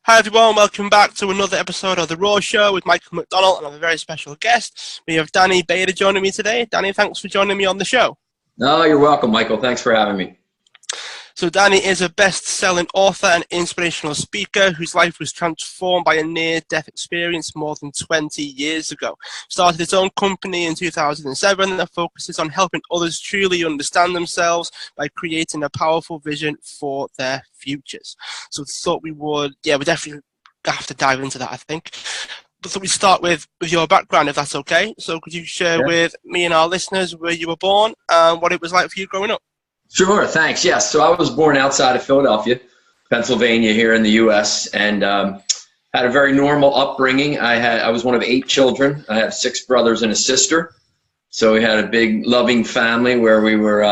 Hi everyone, welcome back to another episode of The Raw Show with Michael McDonald and I have a very special guest. We have Danny Bader joining me today. Danny, thanks for joining me on the show. No, you're welcome, Michael. Thanks for having me. So Danny is a best-selling author and inspirational speaker whose life was transformed by a near-death experience more than 20 years ago. Started his own company in 2007 that focuses on helping others truly understand themselves by creating a powerful vision for their futures. So thought we definitely have to dive into that, I think. But so we start with your background, if that's okay. So could you share with me and our listeners where you were born and what it was like for you growing up? Sure, thanks. Yes, so I was born outside of Philadelphia, Pennsylvania, here in the U.S., and had a very normal upbringing. I was one of 8 children. I have 6 brothers and a sister. So we had a big, loving family where we were,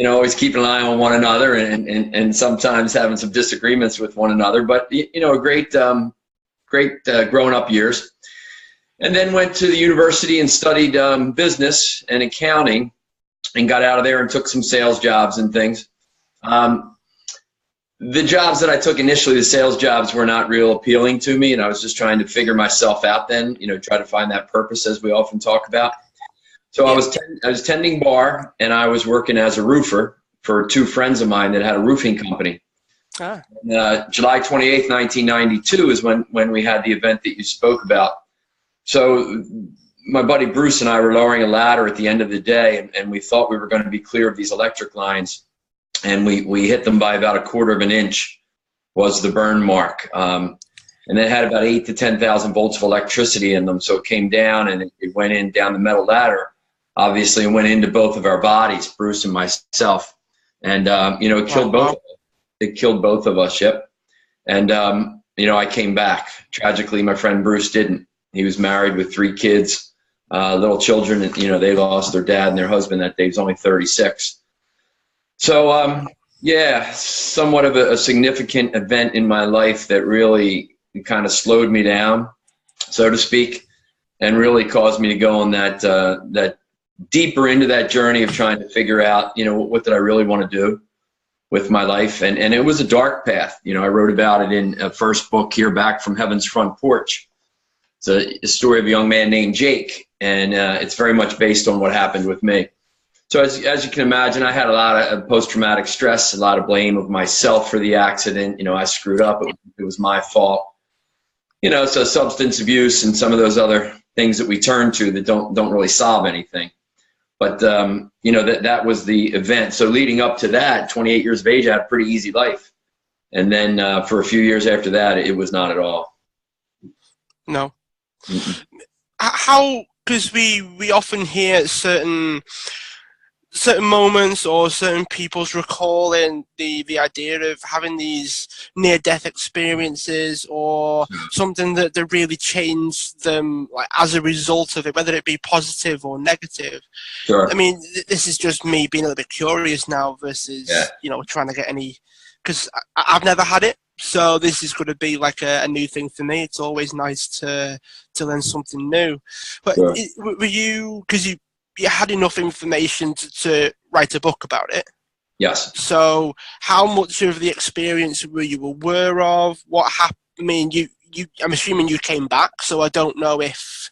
always keeping an eye on one another and sometimes having some disagreements with one another. But, great growing up years. And then went to the university and studied business and accounting. And got out of there and took some sales jobs and things. The jobs that I took initially, the sales jobs, were not real appealing to me, and I was just trying to figure myself out then, try to find that purpose as we often talk about. So I was tending bar, and I was working as a roofer for 2 friends of mine that had a roofing company. And, July 28th, 1992 is when we had the event that you spoke about. So my buddy Bruce and I were lowering a ladder at the end of the day, and we thought we were going to be clear of these electric lines, and we hit them by about 1/4 of an inch was the burn mark. And they had about 8,000 to 10,000 volts of electricity in them, so it came down and it went in down the metal ladder, obviously, and went into both of our bodies, Bruce and myself, and it killed both of us. It killed both of us, yep. And I came back. Tragically, my friend Bruce didn't. He was married with 3 kids. Little children, they lost their dad and their husband that day. He was only 36. So, somewhat of a significant event in my life that really kind of slowed me down, so to speak, and really caused me to go on that deeper into that journey of trying to figure out, what did I really want to do with my life. And it was a dark path. I wrote about it in a first book here, Back from Heaven's Front Porch. It's a story of a young man named Jake, and it's very much based on what happened with me. So as you can imagine, I had a lot of post-traumatic stress, a lot of blame of myself for the accident. I screwed up. It was my fault. So substance abuse and some of those other things that we turn to that don't really solve anything. But, that was the event. So leading up to that, 28 years of age, I had a pretty easy life. And then for a few years after that, it was not at all. No. How, because we often hear certain moments or certain people's recalling the idea of having these near-death experiences or something that really changed them, like as a result of it, whether it be positive or negative. Sure. I mean, this is just me being a little bit curious now versus trying to get any, because I've never had it. So this is going to be like a new thing for me. It's always nice to learn something new. But Sure. Were you, because you had enough information to write a book about it? Yes. So how much of the experience were you aware of? What happened? I mean, I'm assuming you came back, so I don't know if...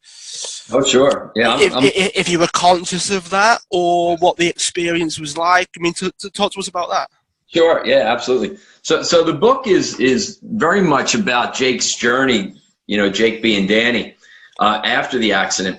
Oh, sure. Yeah. If you were conscious of that or what the experience was like. I mean, to talk to us about that. Sure. Yeah, absolutely. So the book is very much about Jake's journey, Jake being Danny, after the accident.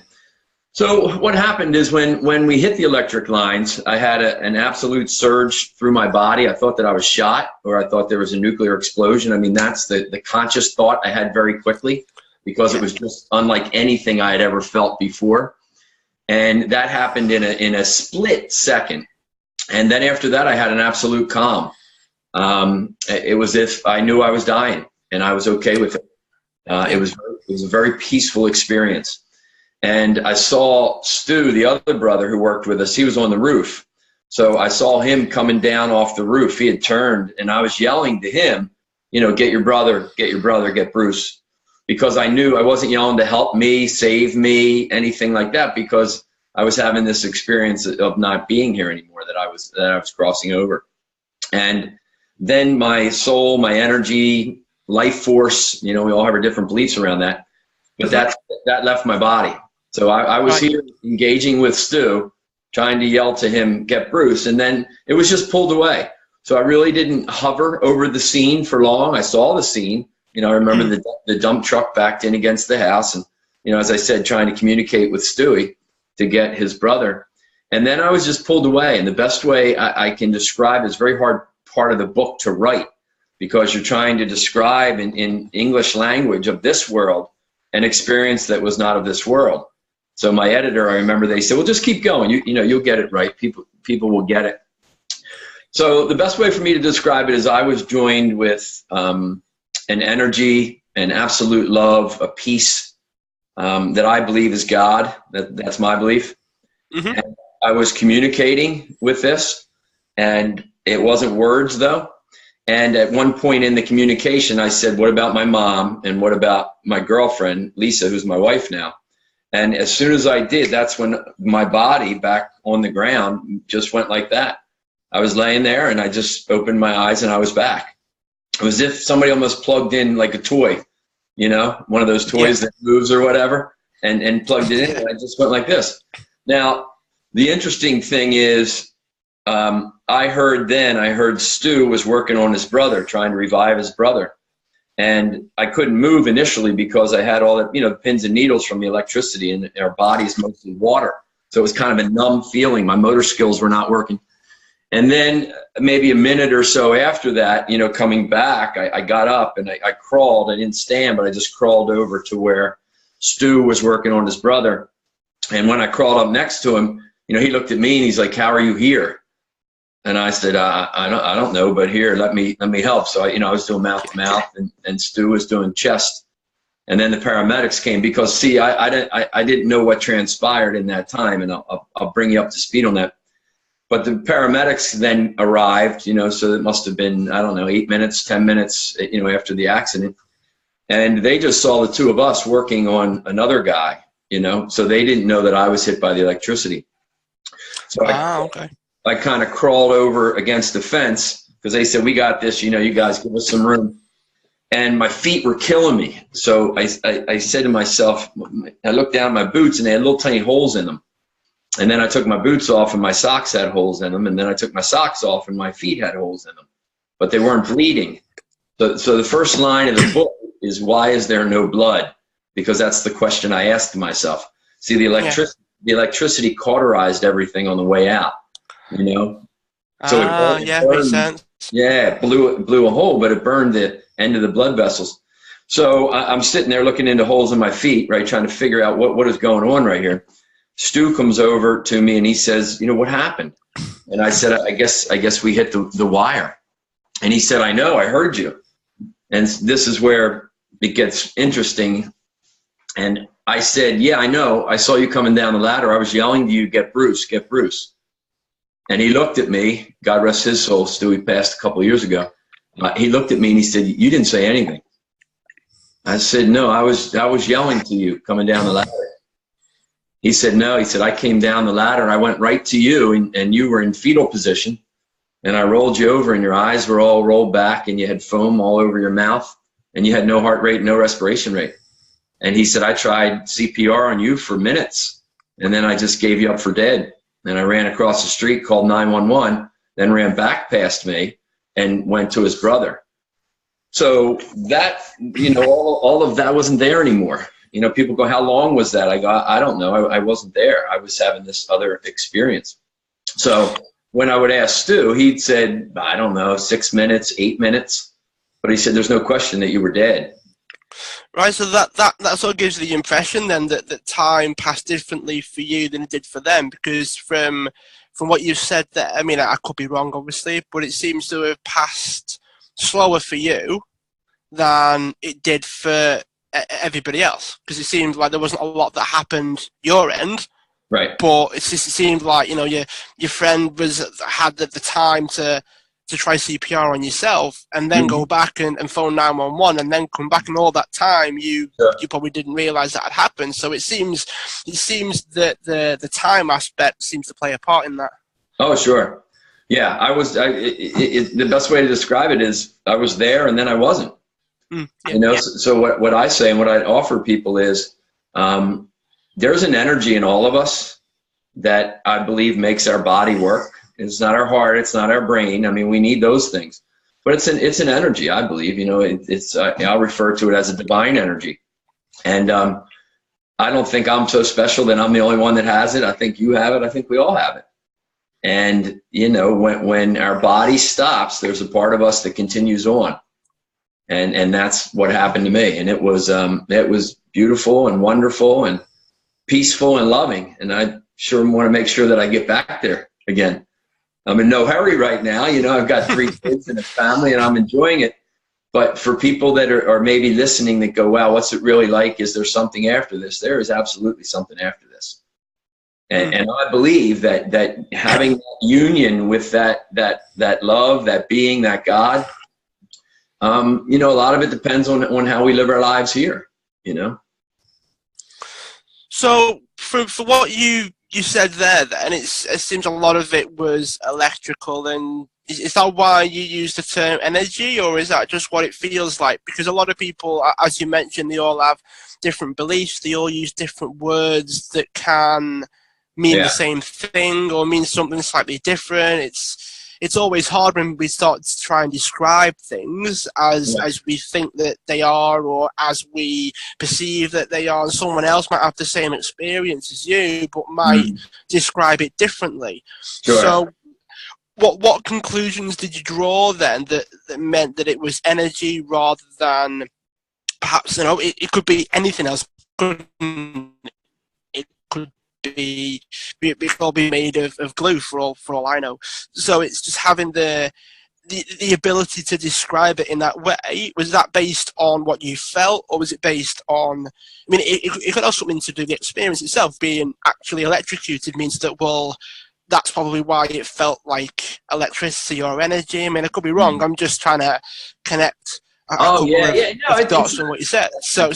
So what happened is when we hit the electric lines, I had an absolute surge through my body. I thought that I was shot, or I thought there was a nuclear explosion. I mean, that's the conscious thought I had very quickly, because it was just unlike anything I had ever felt before. And that happened in a split second. And then after that, I had an absolute calm. It was if I knew I was dying, and I was okay with it. It was a very peaceful experience. And I saw Stu, the other brother who worked with us, he was on the roof. So I saw him coming down off the roof. He had turned, and I was yelling to him, get your brother, get Bruce. Because I knew I wasn't yelling to help me, save me, anything like that, because I was having this experience of not being here anymore, that I was crossing over. And then my soul, my energy, life force. You know, we all have our different beliefs around that, but that left my body. So I was here engaging with Stu, trying to yell to him, "Get Bruce," and then it was just pulled away. So I really didn't hover over the scene for long. I saw the scene. You know, I remember the dump truck backed in against the house, and, you know, as I said, trying to communicate with Stewie to get his brother. And then I was just pulled away. And the best way I can describe, it's a very hard part of the book to write, because you're trying to describe in English language of this world an experience that was not of this world. So my editor, I remember, they said, well, just keep going. You know, you'll get it right. People will get it. So the best way for me to describe it is I was joined with an energy, an absolute love, a peace that I believe is God. That's my belief. Mm-hmm. And I was communicating with this, and it wasn't words, though. And at one point in the communication, I said, what about my mom? And what about my girlfriend, Lisa, who's my wife now? And as soon as I did, that's when my body back on the ground just went like that. I was laying there, and I just opened my eyes, and I was back. It was as if somebody almost plugged in like a toy, you know, one of those toys that moves or whatever, and plugged it in, and I just went like this. Now, the interesting thing is, I heard Stu was working on his brother, trying to revive his brother. And I couldn't move initially because I had all the, you know, pins and needles from the electricity, and our body's mostly water. So it was kind of a numb feeling. My motor skills were not working. And then maybe a minute or so after that, you know, coming back, I got up and I crawled. I didn't stand, but I just crawled over to where Stu was working on his brother. And when I crawled up next to him, you know, he looked at me and he's like, how are you here? And I said, I don't know, but here, let me help. So I was doing mouth to mouth, and Stu was doing chest. And then the paramedics came, because see, I didn't know what transpired in that time, and I'll bring you up to speed on that. But the paramedics then arrived, you know, so it must have been, I don't know, 8 minutes, 10 minutes, you know, after the accident. And they just saw the two of us working on another guy, you know, so they didn't know that I was hit by the electricity. So I kind of crawled over against the fence, because they said, we got this, you know, you guys give us some room. And my feet were killing me. So I said to myself, I looked down at my boots, and they had little tiny holes in them. And then I took my boots off, and my socks had holes in them. And then I took my socks off, and my feet had holes in them, but they weren't bleeding. So the first line of the book is, why is there no blood? Because that's the question I asked myself. See, the electricity cauterized everything on the way out, you know? So it burned, makes sense. Yeah, it blew a hole, but it burned the end of the blood vessels. So I'm sitting there looking into holes in my feet, right, trying to figure out what is going on right here. Stu comes over to me and he says, you know, what happened? And I said, I guess we hit the wire. And he said, I know, I heard you. And this is where it gets interesting. And I said, yeah, I know. I saw you coming down the ladder. I was yelling to you, get Bruce, get Bruce. And he looked at me, God rest his soul, Stewie passed a couple of years ago. He looked at me and he said, you didn't say anything. I said, no, I was yelling to you coming down the ladder. He said, no. He said, I came down the ladder and I went right to you, and you were in fetal position, and I rolled you over, and your eyes were all rolled back, and you had foam all over your mouth, and you had no heart rate, no respiration rate. And he said, I tried CPR on you for minutes, and then I just gave you up for dead. And I ran across the street, called 911, then ran back past me and went to his brother. So that, you know, all of that wasn't there anymore. You know, people go, how long was that? I go, I don't know. I wasn't there. I was having this other experience. So when I would ask Stu, he'd said, I don't know, 6 minutes, 8 minutes. But he said, there's no question that you were dead. Right, so that sort of gives the impression then that time passed differently for you than it did for them, because from what you said there, I mean, I could be wrong, obviously, but it seems to have passed slower for you than it did for everybody else, because it seemed like there wasn't a lot that happened your end, right? But it seemed like, you know, your friend had the time to try CPR on yourself, and then go back and phone 911, and then come back, and all that time you probably didn't realize that had happened. So it seems that the time aspect seems to play a part in that. Oh, sure. Yeah, the best way to describe it is I was there and then I wasn't. Yeah, You know, yeah. so what I say and what I offer people is, there's an energy in all of us that I believe makes our body work. It's not our heart, it's not our brain. I mean, we need those things, but it's an energy. I believe, you know, I'll refer to it as a divine energy, and I don't think I'm so special that I'm the only one that has it. I think you have it. I think we all have it. And you know, when our body stops, there's a part of us that continues on. And that's what happened to me. And it was beautiful and wonderful and peaceful and loving. And I sure want to make sure that I get back there again. I'm in no hurry right now. You know, I've got 3 kids and a family, and I'm enjoying it. But for people that are maybe listening that go, wow, what's it really like? Is there something after this? There is absolutely something after this. And I believe that having that union with that love, that being, that God, you know, a lot of it depends on how we live our lives here, you know. So for what you said there, then it seems a lot of it was electrical. And is that why you use the term energy, or is that just what it feels like? Because a lot of people, as you mentioned, they all have different beliefs. They all use different words that can mean the Yeah. same thing or mean something slightly different. It's always hard when we start to try and describe things as we think that they are, or as we perceive that they are. And someone else might have the same experience as you, but might describe it differently. Sure. So what conclusions did you draw then that meant that it was energy rather than perhaps, you know, it could be anything else? It could be, it could all be made of glue for all I know. So it's just having the ability to describe it in that way. Was that based on what you felt, or was it based on, I mean, it could have something to do with the experience itself. Being actually electrocuted means that, well, that's probably why it felt like electricity or energy. I mean, I could be wrong. I'm just trying to connect a couple of dots on what you said. So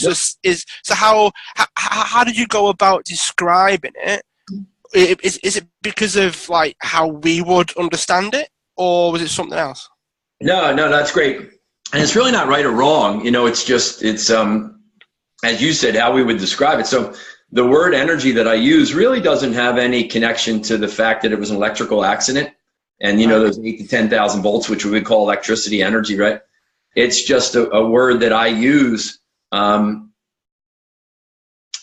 how did you go about describing it? Is it because of like how we would understand it, or was it something else? No, that's great. And it's really not right or wrong. You know, it's as you said, how we would describe it. So the word energy that I use really doesn't have any connection to the fact that it was an electrical accident. And, you know, those 8 to 10,000 volts, which we would call electricity energy, right? It's just a word that I use,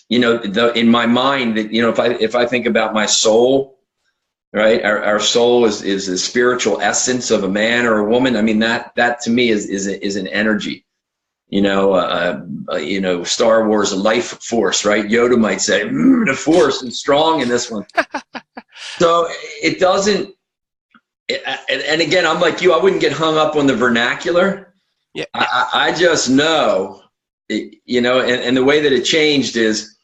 you know, in my mind, that, you know, if I think about my soul, right? Our soul is the spiritual essence of a man or a woman. I mean, that to me is an energy. You know, Star Wars, a life force, right? Yoda might say, the force is strong in this one. So it doesn't, and again, I'm like you, I wouldn't get hung up on the vernacular. Yeah. I just know, you know, and the way that it changed is,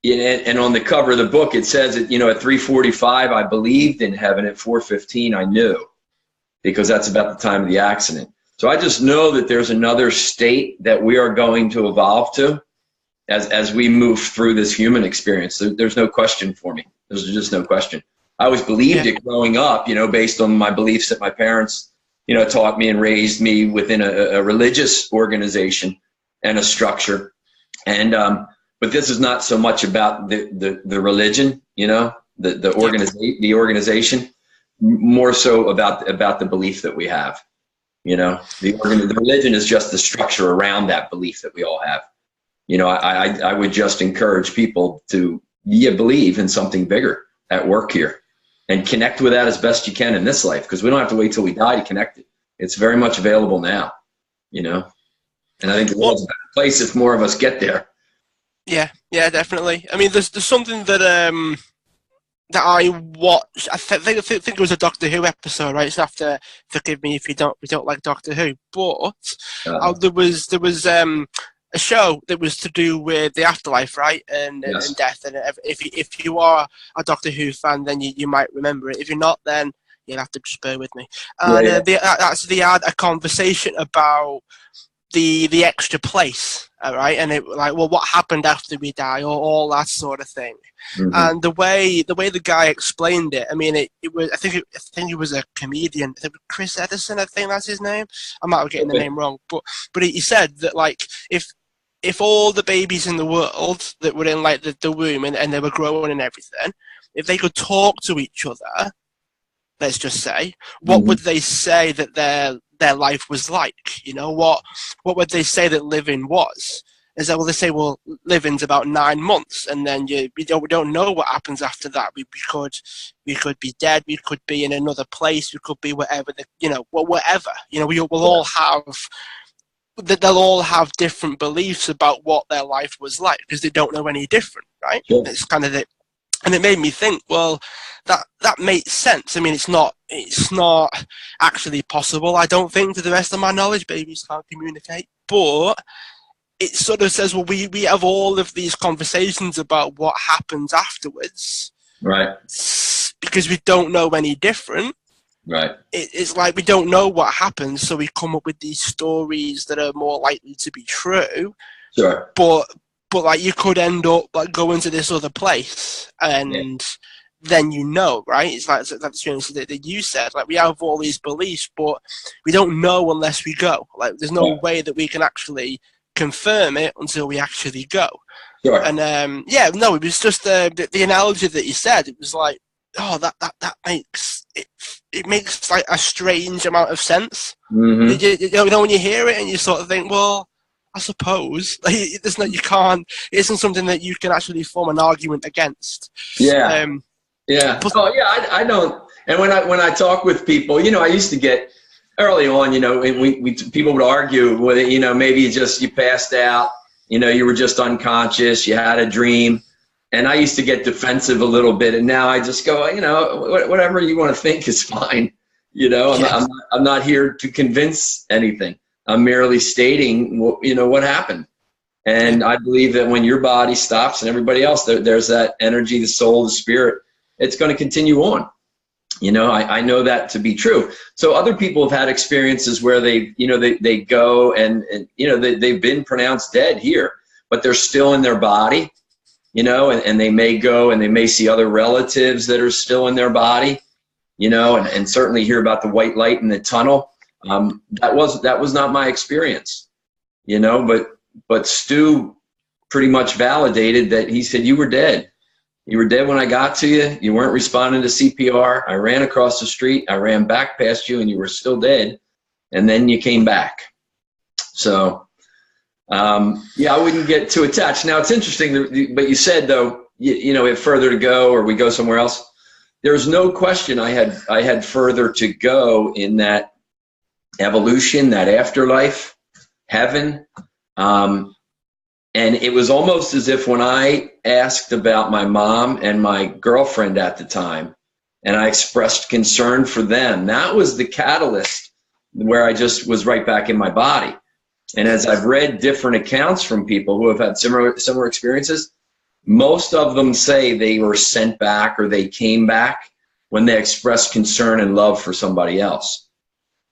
and on the cover of the book, it says that, you know, at 3:45, I believed in heaven. At 4:15, I knew, because that's about the time of the accident. So I just know that there's another state that we are going to evolve to as we move through this human experience. There's no question for me. There's just no question. I always believed it growing up, you know, based on my beliefs that my parents, you know, taught me and raised me within a religious organization and a structure. And but this is not so much about the religion, you know, the organization, more so about the belief that we have. You know, the religion is just the structure around that belief that we all have. You know, I would just encourage people to believe in something bigger at work here, and connect with that as best you can in this life, because we don't have to wait till we die to connect it. It's very much available now, you know, and I think the world's a better place if more of us get there. Yeah, definitely. I mean, there's something that that I watched. I think it was a Doctor Who episode, right? So have to forgive me if we don't like Doctor Who, but there was a show that was to do with the afterlife, right, and death. And if you are a Doctor Who fan, then you might remember it. If you're not, then you'll have to just bear with me. And they had a conversation about the extra place, all right, and it like, well, what happened after we die, or all that sort of thing. Mm-hmm. And the way the guy explained it, I mean, it was I think he was a comedian, I think Chris Edison, I think that's his name. I might be getting the name wrong, but he said that like if all the babies in the world that were in like the womb and they were growing and everything, if they could talk to each other, let's just say, what would they say that their life was like? You know, what would they say that living was? Is that, well, they say, well, living's about 9 months, and then we don't know what happens after that. We could be dead. We could be in another place. We could be wherever. Whatever. You know, we'll all have. They'll all have different beliefs about what their life was like because they don't know any different, right? Sure. It's kind of it. And it made me think, well, that makes sense. I mean, it's not actually possible, I don't think, to the rest of my knowledge. Babies can't communicate. But it sort of says, well, we have all of these conversations about what happens afterwards. Right. Because we don't know any different. Right. It's like we don't know what happens, so we come up with these stories that are more likely to be true. Sure. But like you could end up like going to this other place, and then right? It's like that experience that you said. Like we have all these beliefs, but we don't know unless we go. Like there's no way that we can actually confirm it until we actually go. Sure. And it was just the analogy that you said. It was like, oh, that makes it. It makes like a strange amount of sense. Mm-hmm. You know, when you hear it and you sort of think, well, I suppose like, it isn't something that you can actually form an argument against. Yeah. I don't. And when I talk with people, you know, I used to get early on, you know, people would argue with it, you know, maybe you passed out, you know, you were just unconscious, you had a dream. And I used to get defensive a little bit, and now I just go, you know, whatever you want to think is fine. You know, I'm not here to convince anything. I'm merely stating, what happened. And I believe that when your body stops and everybody else, there's that energy, the soul, the spirit, it's going to continue on. You know, I know that to be true. So other people have had experiences where they go and they've been pronounced dead here, but they're still in their body. You know, and they may go and they may see other relatives that are still in their body, you know, and certainly hear about the white light in the tunnel. That was not my experience, you know, but Stu pretty much validated that. He said, you were dead. You were dead when I got to you. You weren't responding to CPR. I ran across the street. I ran back past you and you were still dead. And then you came back. So, I wouldn't get too attached. Now it's interesting, but you said though, you know, we have further to go, or we go somewhere else. There's no question I had further to go in that evolution, that afterlife, heaven. And it was almost as if when I asked about my mom and my girlfriend at the time, and I expressed concern for them, that was the catalyst where I just was right back in my body. And as I've read different accounts from people who have had similar experiences, most of them say they were sent back or they came back when they expressed concern and love for somebody else.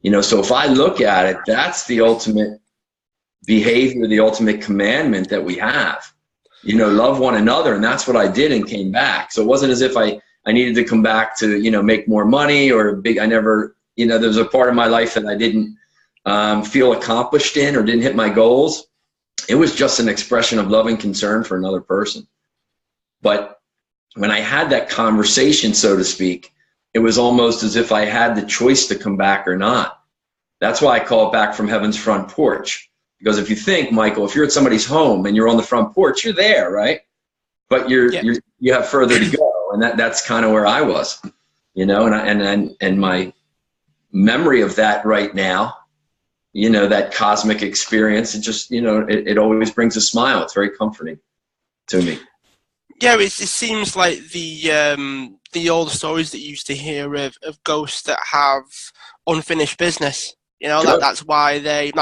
You know, so if I look at it, that's the ultimate behavior, the ultimate commandment that we have. You know, love one another, and that's what I did and came back. So it wasn't as if I needed to come back to, you know, make more money or I never, you know, there was a part of my life that I didn't feel accomplished in or didn't hit my goals. It was just an expression of love and concern for another person. But when I had that conversation, so to speak, it was almost as if I had the choice to come back or not. That's why I call it back from heaven's front porch. Because if you think, Michael, if you're at somebody's home and you're on the front porch, you're there, right? But you have further to go, and that's kind of where I was, you know. And my memory of that right now, you know, that cosmic experience, it just, you know, it always brings a smile. It's very comforting to me. Yeah, it seems like the old stories that you used to hear of ghosts that have unfinished business. You know, Sure. that's why they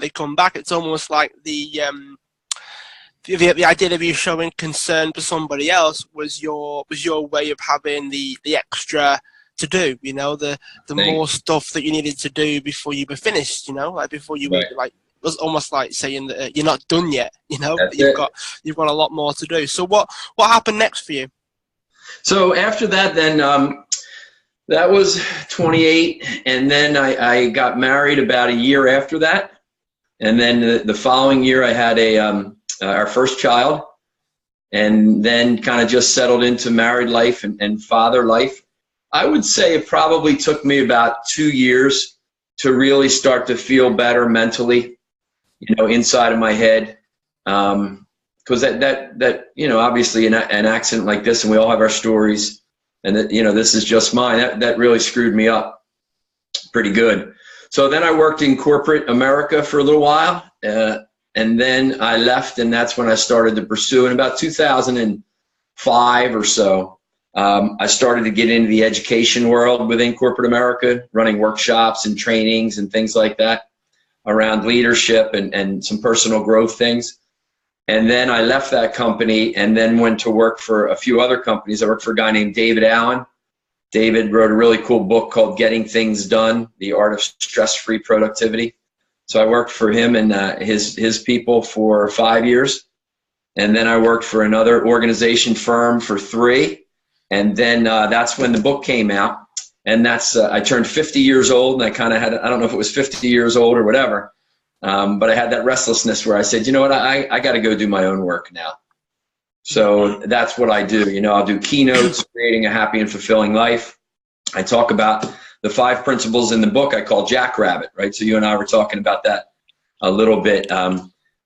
come back. It's almost like the idea of you showing concern for somebody else was your way of having the extra to do. You know, the more stuff that you needed to do before you were finished. You know, like before you Right. was almost like saying that you're not done yet, That's you've got a lot more to do. So what happened next for you? So after that, then that was 28, and then I got married about a year after that, and then the following year I had our first child, and then kind of just settled into married life and father life. I would say it probably took me about 2 years to really start to feel better mentally, inside of my head. Because that obviously an accident like this, and we all have our stories, and that this is just mine. That really screwed me up pretty good. So then I worked in corporate America for a little while, and then I left, and that's when I started to pursue. In about 2005 or so, I started to get into the education world within corporate America, running workshops and trainings and things like that around leadership and some personal growth things. And then I left that company and then went to work for a few other companies. I worked for a guy named David Allen. David wrote a really cool book called Getting Things Done, The Art of Stress-Free Productivity. So I worked for him and his people for 5 years. And then I worked for another organization firm for 3. And then that's when the book came out. And that's I turned 50 years old, and I kind of had, I don't know if it was 50 years old or whatever, but I had that restlessness where I said, you know what, I got to go do my own work now. So that's what I do. I'll do keynotes, creating a happy and fulfilling life. I talk about the 5 principles in the book I call Jckrbbt, right? So you and I were talking about that a little bit.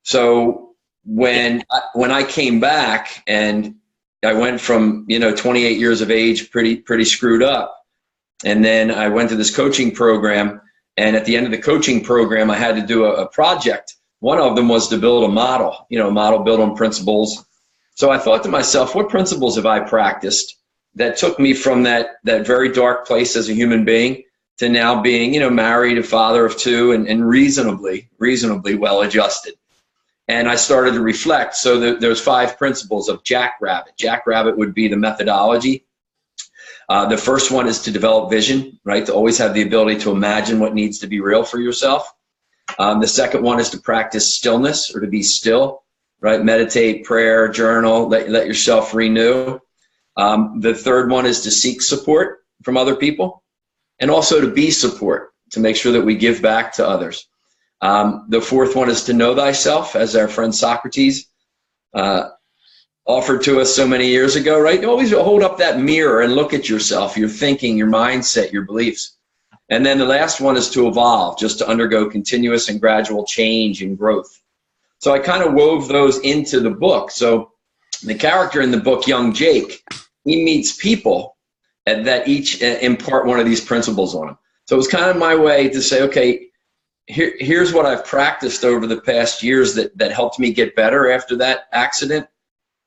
So when I came back, and I went from 28 years of age, pretty screwed up, and then I went to this coaching program. And at the end of the coaching program, I had to do a project. One of them was to build a model, a model built on principles. So I thought to myself, what principles have I practiced that took me from that very dark place as a human being to now being, married, a father of 2, and reasonably well adjusted. And I started to reflect. So there's 5 principles of Jckrbbt. Jckrbbt would be the methodology. The first one is to develop vision, right? To always have the ability to imagine what needs to be real for yourself. The second one is to practice stillness, or to be still, right? Meditate, prayer, journal, let yourself renew. The third one is to seek support from other people, and also to be support, to make sure that we give back to others. The fourth one is to know thyself, as our friend Socrates offered to us so many years ago, right? You always hold up that mirror and look at yourself, your thinking, your mindset, your beliefs. And then the last one is to evolve, just to undergo continuous and gradual change and growth. So I kind of wove those into the book. So the character in the book, young Jake, he meets people that each impart one of these principles on him. So it was kind of my way to say, okay, here's what I've practiced over the past years that helped me get better after that accident.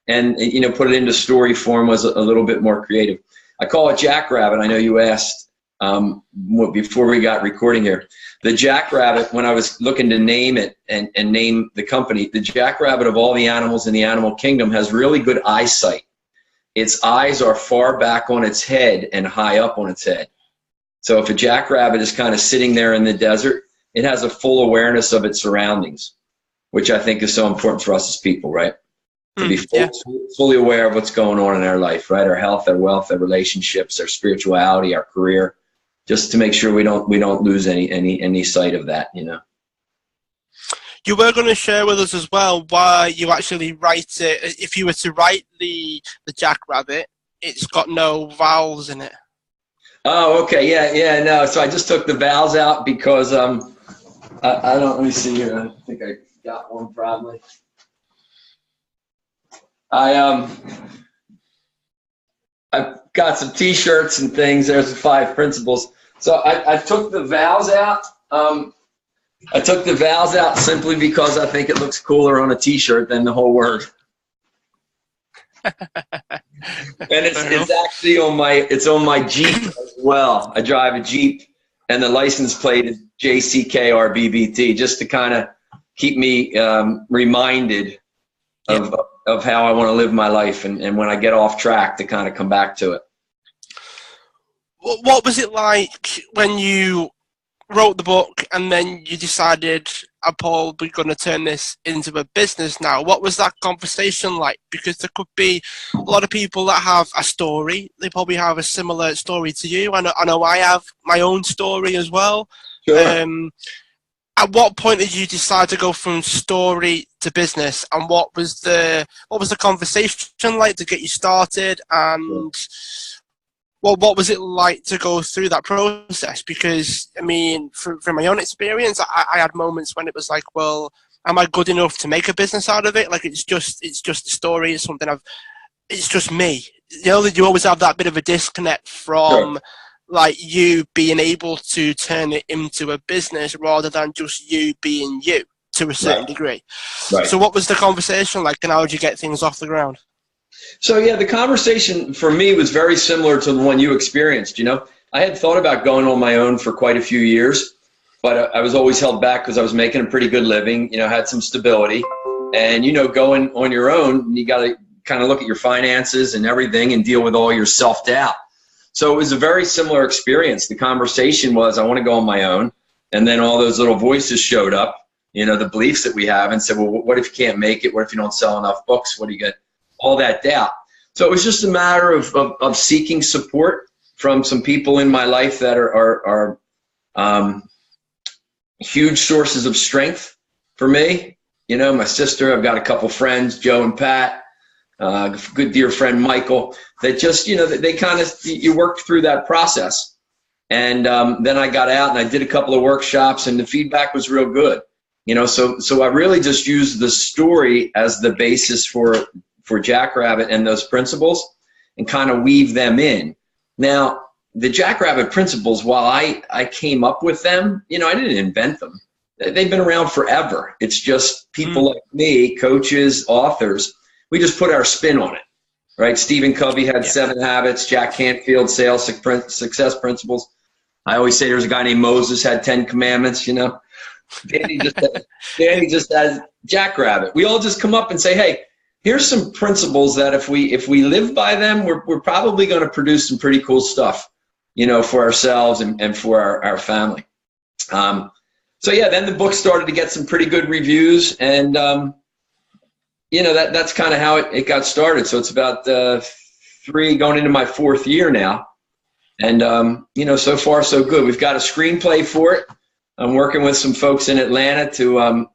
And put it into story form was a little bit more creative. I call it Jckrbbt. I know you asked before we got recording here. The Jckrbbt, when I was looking to name it and name the company, the Jckrbbt of all the animals in the animal kingdom has really good eyesight. Its eyes are far back on its head and high up on its head. So if a Jckrbbt is kind of sitting there in the desert, it has a full awareness of its surroundings, which I think is so important for us as people, right? To be fully aware of what's going on in our life, right? Our health, our wealth, our relationships, our spirituality, our career, just to make sure we don't lose any sight of that, You were going to share with us as well why you actually write it. If you were to write the Jckrbbt, it's got no vowels in it. Oh, okay, yeah, no. So I just took the vowels out because I don't. Let me see here. I think I got one probably. I've got some T-shirts and things. There's the 5 principles. So I took the vowels out. I took the vowels out simply because I think it looks cooler on a T-shirt than the whole word. And it's actually on my Jeep as well. I drive a Jeep, and the license plate is Jckrbbt, just to kind of keep me reminded of how I want to live my life, and when I get off track to kind of come back to it. What was it like when you wrote the book and then you decided I'm probably going to turn this into a business now. What was that conversation like? Because there could be a lot of people that have a story. They probably have a similar story to you. I know I have my own story as well. Sure. At what point did you decide to go from story to business, and what was the conversation like to get you started, and what was it like to go through that process? Because I mean, from my own experience, I had moments when it was like, well, am I good enough to make a business out of it? Like it's just a story. It's something it's just me. You know, that you always have that bit of a disconnect from. Sure. Like you being able to turn it into a business rather than just you being you to a certain degree. Right. So what was the conversation like, and how did you get things off the ground? So yeah, the conversation for me was very similar to the one you experienced. You know, I had thought about going on my own for quite a few years, but I was always held back because I was making a pretty good living, you know, had some stability. And, you know, going on your own, you got to kind of look at your finances and everything and deal with all your self-doubt. So it was a very similar experience. The conversation was, I want to go on my own. And then all those little voices showed up, you know, the beliefs that we have, and said, well, what if you can't make it? What if you don't sell enough books? What do you get? All that doubt. So it was just a matter of seeking support from some people in my life that are huge sources of strength for me. You know, my sister, I've got a couple friends, Joe and Pat, good dear friend Michael, that just, you know, they kind of, you worked through that process. And then I got out and I did a couple of workshops, and the feedback was real good. You know, so I really just used the story as the basis for Jckrbbt and those principles, and kind of weave them in. Now, the Jckrbbt principles, while I came up with them, you know, I didn't invent them. They've been around forever. It's just people like me, coaches, authors, we just put our spin on it, right? Stephen Covey had 7 habits, Jack Canfield, sales success principles. I always say there's a guy named Moses had 10 commandments, you know. Danny just has Jckrbbt. We all just come up and say, hey, here's some principles that if we live by them, we're probably going to produce some pretty cool stuff, you know, for ourselves and for our family. So yeah, then the book started to get some pretty good reviews, and you know, that's kind of how it got started. So it's about 3 going into my 4th year now, and you know, so far so good. We've got a screenplay for it. I'm working with some folks in Atlanta to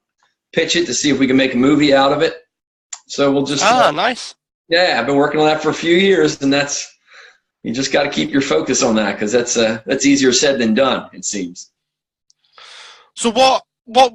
pitch it to see if we can make a movie out of it. So we'll just nice. Yeah, I've been working on that for a few years, and you just got to keep your focus on that, because that's easier said than done, it seems. So what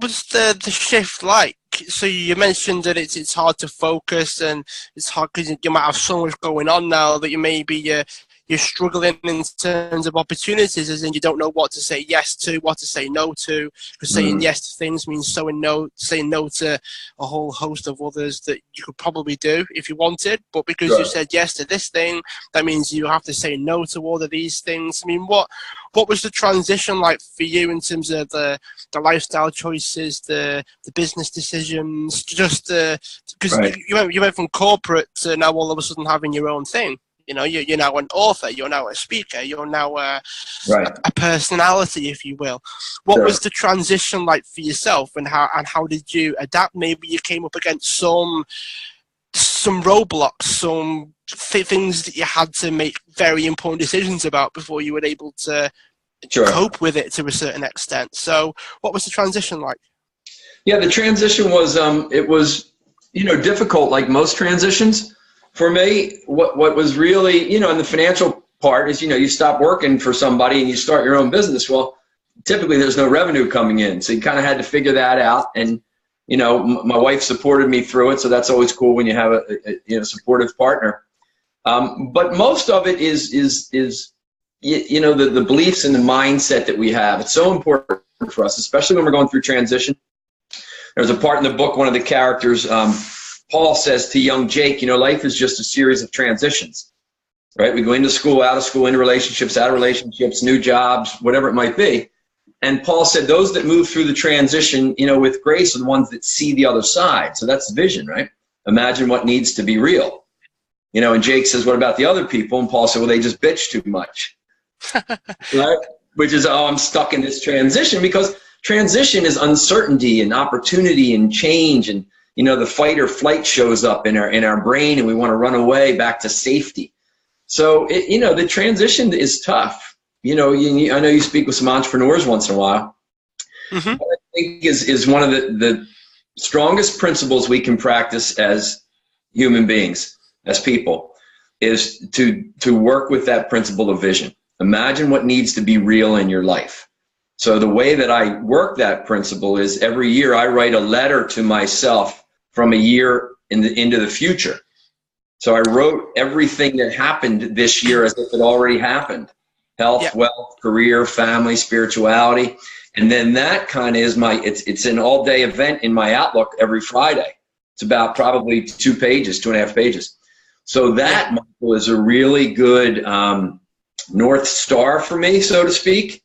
was the shift like? So you mentioned that it's hard to focus, and it's hard because you might have so much going on now that you're struggling in terms of opportunities, as in you don't know what to say yes to, what to say no to, because saying yes to things means saying no to a whole host of others that you could probably do if you wanted, but because you said yes to this thing, that means you have to say no to all of these things. I mean, what was the transition like for you in terms of the lifestyle choices, the business decisions, just because you went from corporate to now all of a sudden having your own thing? You know, you're now an author, you're now a speaker, you're now a personality, if you will. What was the transition like for yourself, and how did you adapt? Maybe you came up against some roadblocks, some things that you had to make very important decisions about before you were able to cope with it to a certain extent. So what was the transition like? Yeah, the transition was, it was, you know, difficult, like most transitions. For me, what was really, you know, in the financial part is, you know, you stop working for somebody and you start your own business. Well, typically there's no revenue coming in. So you kind of had to figure that out. And, you know, my wife supported me through it. So that's always cool when you have a you know, supportive partner. But most of it is you know, the beliefs and the mindset that we have. It's so important for us, especially when we're going through transition. There's a part in the book, one of the characters, Paul says to young Jake, you know, life is just a series of transitions, right? We go into school, out of school, into relationships, out of relationships, new jobs, whatever it might be. And Paul said those that move through the transition, you know, with grace are the ones that see the other side. So that's the vision, right? Imagine what needs to be real. You know, and Jake says, what about the other people? And Paul said, well, they just bitch too much, right? Which is, oh, I'm stuck in this transition, because transition is uncertainty and opportunity and change, and the fight or flight shows up in our brain, and we want to run away back to safety. So the transition is tough. I know you speak with some entrepreneurs once in a while. Mm-hmm. What I think is one of the strongest principles we can practice as human beings, as people, is to work with that principle of vision. Imagine what needs to be real in your life. So the way that I work that principle is every year I write a letter to myself from a year into the future. So I wrote everything that happened this year as if it already happened. Health, wealth, career, family, spirituality. And then that kind of is it's an all-day event in my Outlook every Friday. It's about probably 2.5 pages. So that, Michael, is a really good North Star for me, so to speak,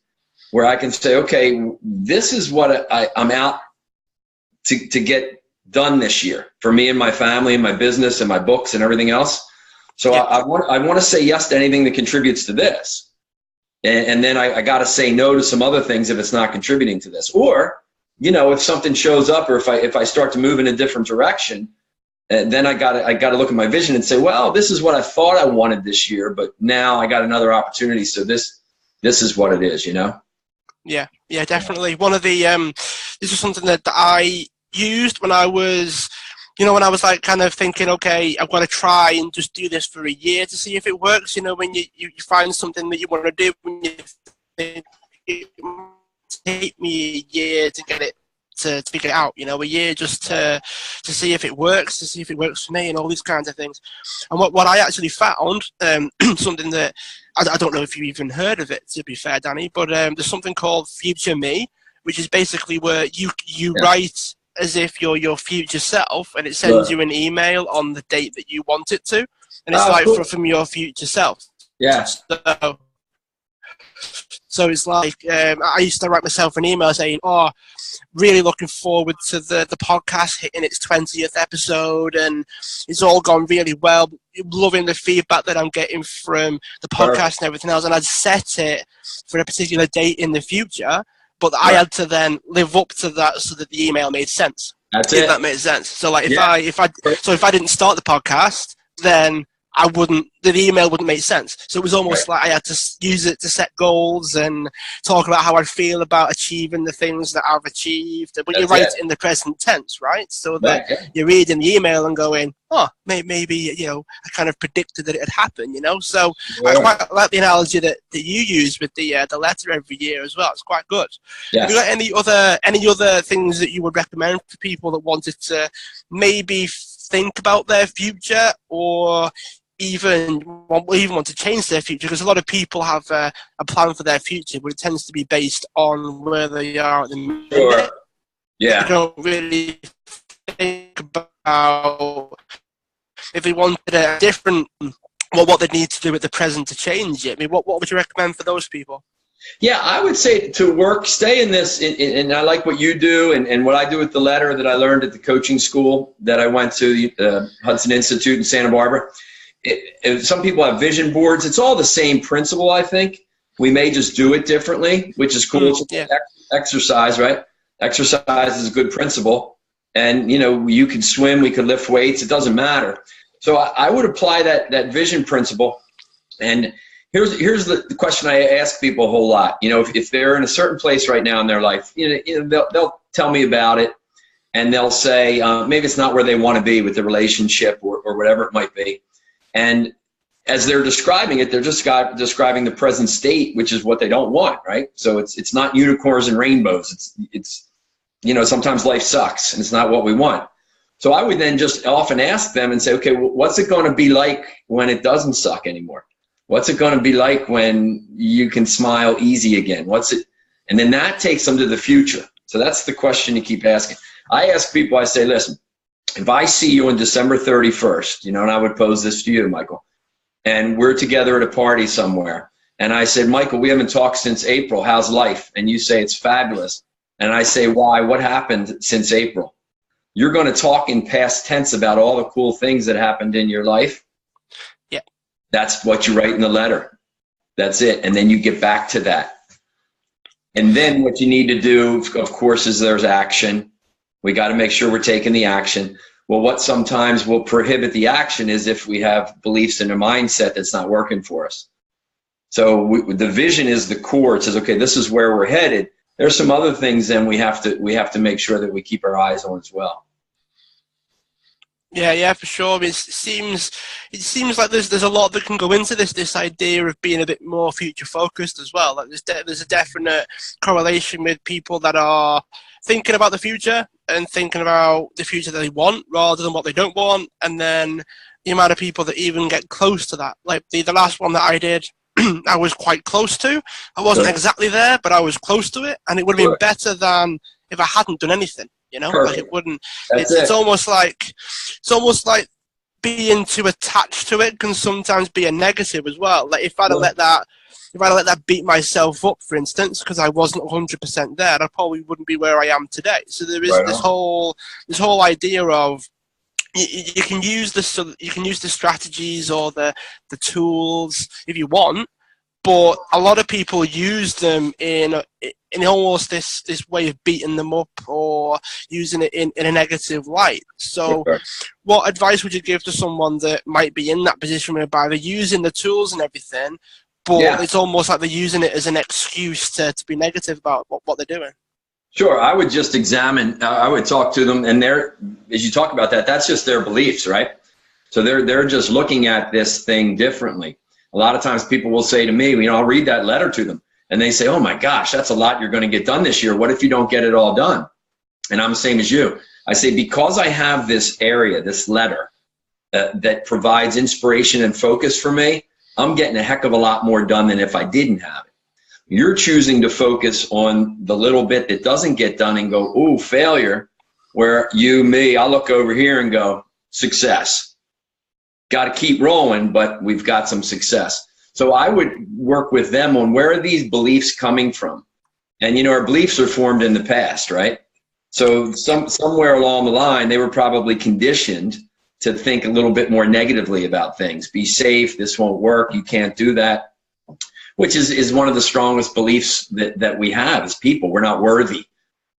where I can say, okay, this is what I'm out to get done this year for me and my family and my business and my books and everything else. So I want to say yes to anything that contributes to this. And then I got to say no to some other things if it's not contributing to this. Or, if something shows up, or if I start to move in a different direction, then I got to look at my vision and say, well, this is what I thought I wanted this year, but now I got another opportunity. So this is what it is, Yeah, definitely. One of the this is something that I used when I was, when I was like kind of thinking, okay, I've got to try and just do this for a year to see if it works. When you find something that you want to do, when you think it might take me a year to get it to figure it out, a year just to see if it works, for me, and all these kinds of things. And what I actually found, something that I don't know if you even heard of it, to be fair, Danny, but there's something called Future Me, which is basically where you write as if you're your future self, and it sends you an email on the date that you want it to, and it's cool. From your future self. Yeah. So it's like I used to write myself an email saying, "Oh, really looking forward to the podcast hitting its 20th episode, and it's all gone really well. Loving the feedback that I'm getting from the podcast and everything else." And I'd set it for a particular date in the future, but I had to then live up to that so that the email made sense. That's if that made sense. So like if I didn't start the podcast, then the email wouldn't make sense. So it was almost like I had to use it to set goals and talk about how I feel about achieving the things that I've achieved. But you write it in the present tense, right? So that you're reading the email and going, oh, maybe, I kind of predicted that it would happen, So I quite like the analogy that you use with the letter every year as well. It's quite good. Yes. Have you got any other things that you would recommend for people that wanted to maybe think about their future, or even want to change their future? Because a lot of people have a plan for their future, but it tends to be based on where they are at the minute. Sure. Yeah. They don't really think about if they wanted a different, what they need to do at the present to change it. I mean, what would you recommend for those people? Yeah, I would say to stay in this, and I like what you do and what I do with the letter that I learned at the coaching school that I went to, the Hudson Institute in Santa Barbara. Some people have vision boards. It's all the same principle, I think. We may just do it differently, which is cool. It's exercise, right? Exercise is a good principle. And, you can swim, we can lift weights. It doesn't matter. So I would apply that vision principle. And here's the question I ask people a whole lot. If they're in a certain place right now in their life, they'll tell me about it, and they'll say maybe it's not where they want to be with the relationship or whatever it might be. And as they're describing it, they're just describing the present state, which is what they don't want, right? So it's not unicorns and rainbows. It's sometimes life sucks, and it's not what we want. So I would then just often ask them and say, okay, well, what's it going to be like when it doesn't suck anymore? What's it going to be like when you can smile easy again? And then that takes them to the future. So that's the question you keep asking. I ask people, I say, listen, if I see you on December 31st, and I would pose this to you, Michael, and we're together at a party somewhere, and I said, Michael, we haven't talked since April. How's life? And you say, it's fabulous. And I say, why? What happened since April? You're going to talk in past tense about all the cool things that happened in your life. Yeah. That's what you write in the letter. That's it. And then you get back to that. And then what you need to do, of course, is there's action. We got to make sure we're taking the action. Well, what sometimes will prohibit the action is if we have beliefs in a mindset that's not working for us. So the vision is the core. It says, okay, this is where we're headed. There's some other things then we have to make sure that we keep our eyes on as well. Yeah, for sure. I mean, it seems like there's a lot that can go into this idea of being a bit more future focused as well. Like there's a definite correlation with people that are thinking about the future and thinking about the future that they want rather than what they don't want, and then the amount of people that even get close to that. Like the last one that I did, I was quite close to. I wasn't exactly there, but I was close to it, and it would have been better than if I hadn't done anything. You know, like it wouldn't. It's almost like being too attached to it can sometimes be a negative as well. Like if I'd have let that beat myself up, for instance, because I wasn't 100% there, I probably wouldn't be where I am today. So there is this whole idea of you can use the strategies or the tools if you want, but a lot of people use them in almost this way of beating them up or using it in a negative light. So what advice would you give to someone that might be in that position whereby they're using the tools and everything, but it's almost like they're using it as an excuse to be negative about what they're doing? Sure. I would just examine, I would talk to them, and as you talk about that, that's just their beliefs, right? So they're just looking at this thing differently. A lot of times people will say to me, I'll read that letter to them, and they say, oh my gosh, that's a lot you're going to get done this year. What if you don't get it all done? And I'm the same as you. I say, because I have this area, this letter that provides inspiration and focus for me, I'm getting a heck of a lot more done than if I didn't have it. You're choosing to focus on the little bit that doesn't get done and go, ooh, failure, where I'll look over here and go, success. Got to keep rolling, but we've got some success. So I would work with them on where are these beliefs coming from? And, our beliefs are formed in the past, right? So somewhere along the line, they were probably conditioned to think a little bit more negatively about things. Be safe, this won't work, you can't do that, which is one of the strongest beliefs that we have as people. We're not worthy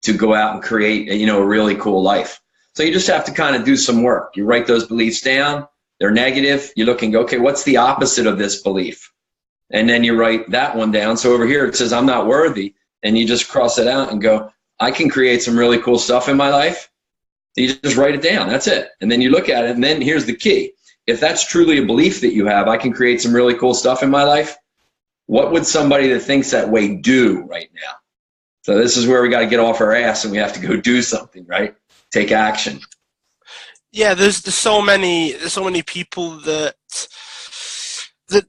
to go out and create, a really cool life. So you just have to kind of do some work. You write those beliefs down. They're negative. You look and go, okay, what's the opposite of this belief? And then you write that one down. So over here it says, I'm not worthy. And you just cross it out and go, I can create some really cool stuff in my life. You just write it down. That's it. And then you look at it. And then here's the key. If that's truly a belief that you have, I can create some really cool stuff in my life. What would somebody that thinks that way do right now? So this is where we got to get off our ass and we have to go do something, right? Take action. Yeah, there's so many people that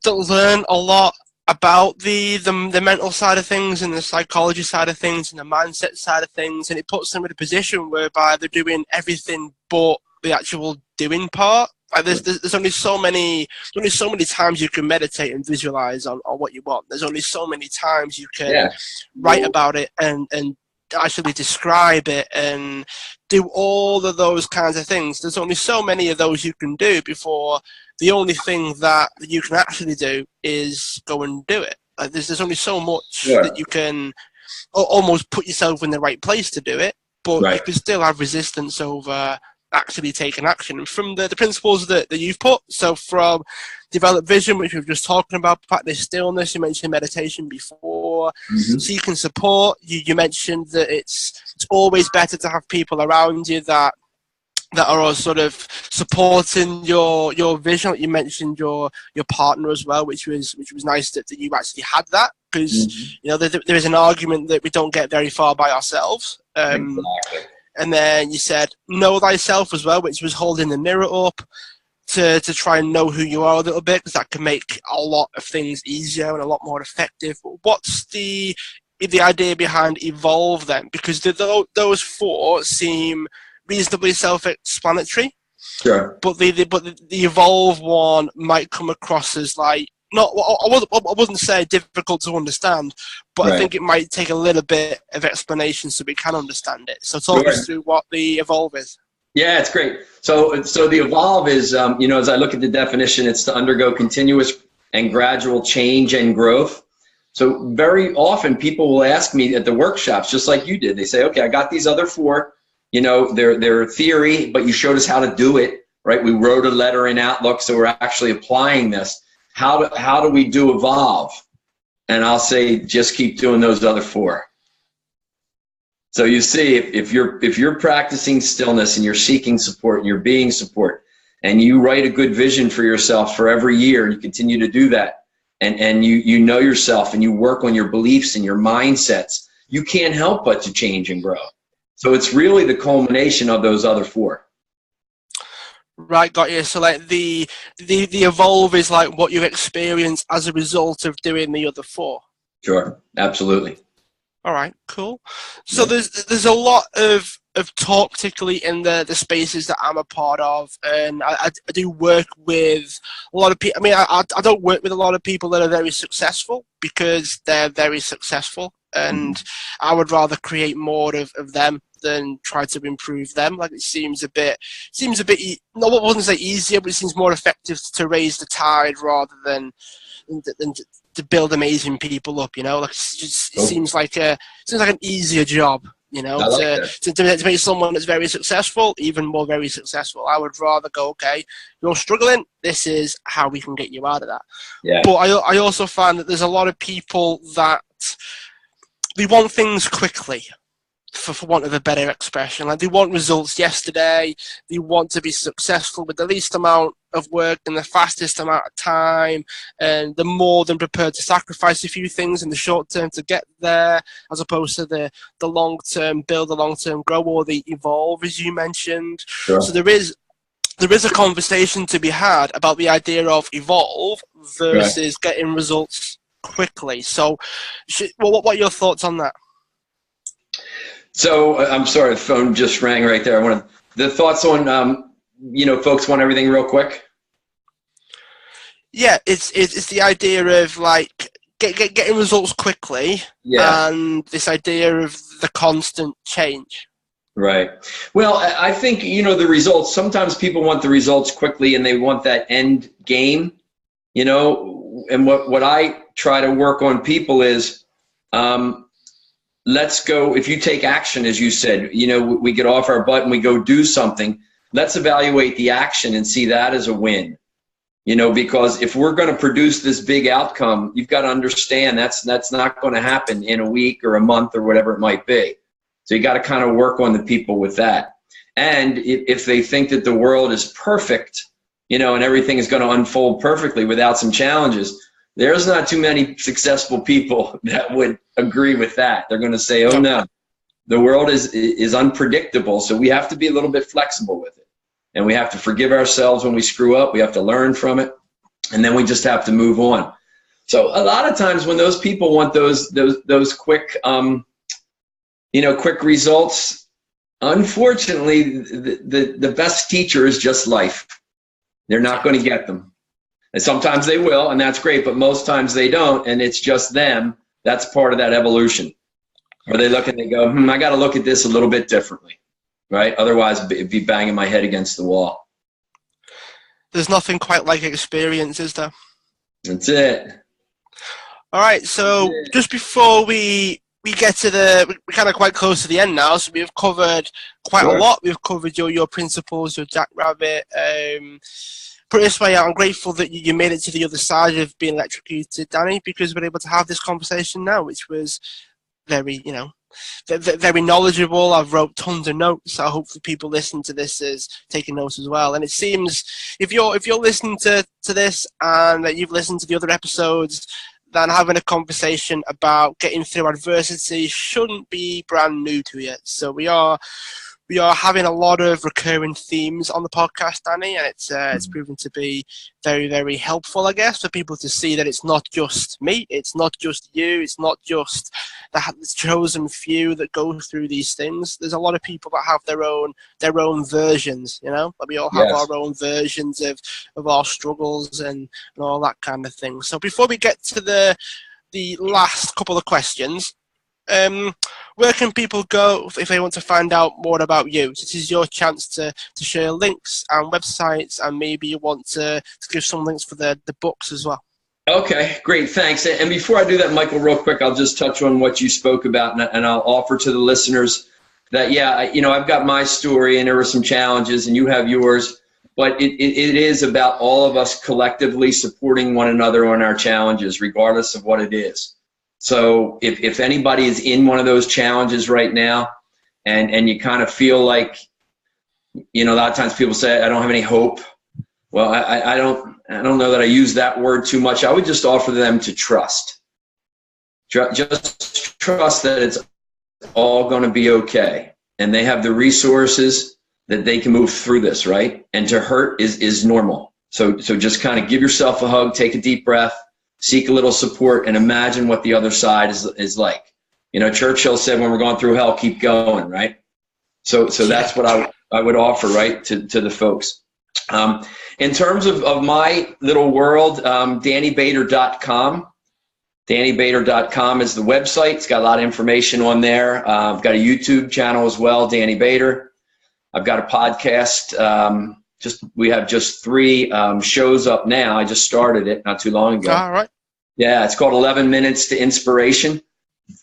learn a lot about the mental side of things and the psychology side of things and the mindset side of things, and it puts them in a position whereby they're doing everything but the actual doing part. Like there's only so many times you can meditate and visualize on what you want. There's only so many times you can write about it and actually describe it and do all of those kinds of things. There's only so many of those you can do before the only thing that you can actually do is go and do it. Like there's only so much that you can almost put yourself in the right place to do it, but you can still have resistance over actually taking action. And from the principles that you've put, so from develop vision, which we've just talking about, practice stillness, you mentioned meditation before, seeking support, you mentioned that it's always better to have people around you that are all sort of supporting your vision. You mentioned your partner as well, which was nice that you actually had that, because there is an argument that we don't get very far by ourselves. Exactly. And then you said, know thyself as well, which was holding the mirror up to try and know who you are a little bit, because that can make a lot of things easier and a lot more effective. What's the idea behind evolve then? Because those four seem reasonably self-explanatory. Sure. But the evolve one might come across as like, I wouldn't say difficult to understand, but I think it might take a little bit of explanation so we can understand it. So talk us through what the evolve is. Yeah, it's great. So the evolve is, as I look at the definition, it's to undergo continuous and gradual change and growth. So very often people will ask me at the workshops, just like you did, they say, okay, I got these other 4, you know, they're theory, but you showed us how to do it, right? We wrote a letter in Outlook, so we're actually applying this. How do we do evolve? And I'll say, just keep doing those other 4. So you see, if you're practicing stillness and you're seeking support and you're being support, and you write a good vision for yourself for every year, and you continue to do that, and you know yourself and you work on your beliefs and your mindsets, you can't help but to change and grow. So it's really the culmination of those other 4. Right, got you. So like the evolve is like what you experience as a result of doing the other 4. Sure, absolutely. All right, cool. So there's a lot of talk, particularly in the spaces that I'm a part of, and I do work with a lot of people. I mean, I don't work with a lot of people that are very successful because they're very successful, and I would rather create more of them than try to improve them. Like it seems a bit, no, I wouldn't say easier, but it seems more effective to raise the tide rather than to build amazing people up, you know. Like it seems like an easier job, you know, to make someone that's very successful even more very successful. I would rather go, okay, you're struggling, this is how we can get you out of that. Yeah. But I also find that there's a lot of people that they want things quickly, for want of a better expression. Like they want results yesterday, they want to be successful with the least amount of work in the fastest amount of time, and they're more than prepared to sacrifice a few things in the short term to get there, as opposed to the long term build, the long term grow, or the evolve, as you mentioned. Sure. So there is a conversation to be had about the idea of evolve versus getting results quickly. So what are your thoughts on that? So I'm sorry, the phone just rang right there. I wanted the thoughts on, you know, folks want everything real quick. Yeah, it's the idea of like getting results quickly, and this idea of the constant change. Right. Well, I think, you know, the results, sometimes people want the results quickly and they want that end game, you know, and what I try to work on people is, let's go, if you take action, as you said, you know, we get off our butt and we go do something, let's evaluate the action and see that as a win. You know, because if we're going to produce this big outcome, you've got to understand that's not going to happen in a week or a month or whatever it might be. So you got to kind of work on the people with that. And if they think that the world is perfect, you know, and everything is going to unfold perfectly without some challenges, there's not too many successful people that would agree with that. They're going to say, oh no, the world is unpredictable. So we have to be a little bit flexible with it. And we have to forgive ourselves when we screw up. We have to learn from it. And then we just have to move on. So a lot of times when those people want those quick, you know, quick results, unfortunately, the best teacher is just life. They're not going to get them. And sometimes they will, and that's great, but most times they don't, and it's just them. That's part of that evolution. Or they look and they go, I got to look at this a little bit differently, right? Otherwise, it'd be banging my head against the wall. There's nothing quite like experience, is there? That's it. All right, so just before we get to we're kind of quite close to the end now, so we've covered quite a lot. We've covered your principles, your Jckrbbt. Put it this way, I'm grateful that you made it to the other side of being electrocuted, Danny, because we're able to have this conversation now, which was very, you know, very knowledgeable. I've wrote tons of notes, so hopefully people listening to this is taking notes as well. And it seems if you're listening to this and that you've listened to the other episodes, then having a conversation about getting through adversity shouldn't be brand new to you. So we are having a lot of recurring themes on the podcast, Danny, and it's proven to be very, very helpful, I guess, for people to see that it's not just me, it's not just you, it's not just the chosen few that go through these things. There's a lot of people that have their own versions, you know. Like we all have our own versions of our struggles and all that kind of thing. So before we get to the last couple of questions, where can people go if they want to find out more about you? This is your chance to share links and websites, and maybe you want to give some links for the books as well. Okay, great, thanks. And before I do that, Michael, real quick, I'll just touch on what you spoke about, and I'll offer to the listeners that, yeah, you know, I've got my story, and there were some challenges, and you have yours, but it is about all of us collectively supporting one another on our challenges, regardless of what it is. So if anybody is in one of those challenges right now, and you kind of feel like, you know, a lot of times people say, I don't have any hope. Well, I don't know that I use that word too much. I would just offer them to trust. Just trust that it's all going to be okay. And they have the resources that they can move through this, right? And to hurt is normal. So just kind of give yourself a hug, take a deep breath, seek a little support, and imagine what the other side is like. You know, Churchill said, when we're going through hell, keep going, right? So that's what I would offer, right, to the folks. In terms of my little world, DannyBader.com. DannyBader.com is the website. It's got a lot of information on there. I've got a YouTube channel as well, Danny Bader. I've got a podcast. We have just 3 shows up now. I just started it not too long ago. All right. Yeah, it's called 11 Minutes to Inspiration.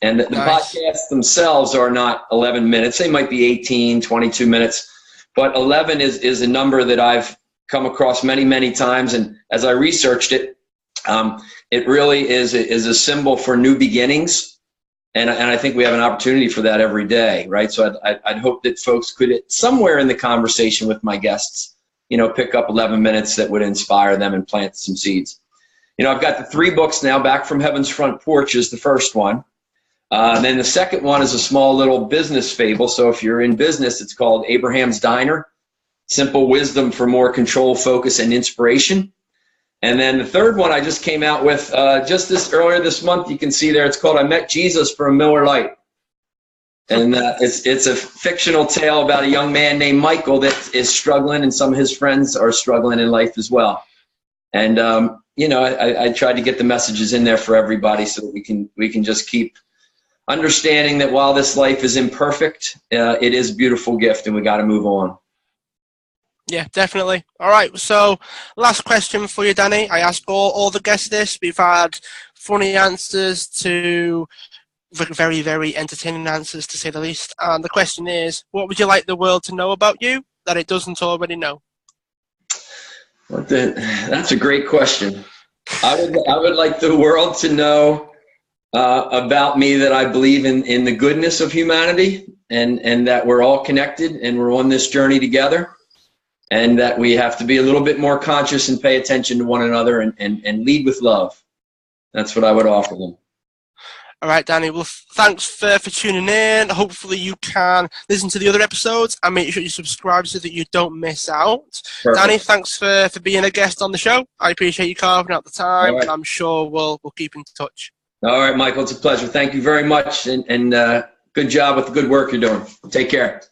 And the podcasts themselves are not 11 minutes. They might be 18, 22 minutes. But 11 is a number that I've come across many, many times. And as I researched it, it really is a symbol for new beginnings. And I think we have an opportunity for that every day, right? So I'd hope that folks could, somewhere in the conversation with my guests, you know, pick up 11 minutes that would inspire them and plant some seeds. You know, I've got the 3 books now. Back from Heaven's Front Porch is the first one. Then the second one is a small little business fable. So if you're in business, it's called Abraham's Diner, Simple Wisdom for More Control, Focus, and Inspiration. And then the third one I just came out with just earlier this month. You can see there, it's called I Met Jesus for a Miller Lite. And it's a fictional tale about a young man named Michael that is struggling, and some of his friends are struggling in life as well. And, you know, I tried to get the messages in there for everybody so that we can just keep understanding that while this life is imperfect, it is a beautiful gift, and we got to move on. Yeah, definitely. All right, so last question for you, Danny. I ask all the guests this. We've had funny answers to very, very entertaining answers, to say the least. And the question is, what would you like the world to know about you that it doesn't already know? That's a great question. I would like the world to know about me that I believe in the goodness of humanity, and that we're all connected and we're on this journey together, and that we have to be a little bit more conscious and pay attention to one another and lead with love. That's what I would offer them. All right, Danny. Well, thanks for tuning in. Hopefully you can listen to the other episodes and make sure you subscribe so that you don't miss out. Perfect. Danny, thanks for being a guest on the show. I appreciate you carving out the time, and I'm sure we'll keep in touch. All right, Michael, it's a pleasure. Thank you very much, and good job with the good work you're doing. Take care.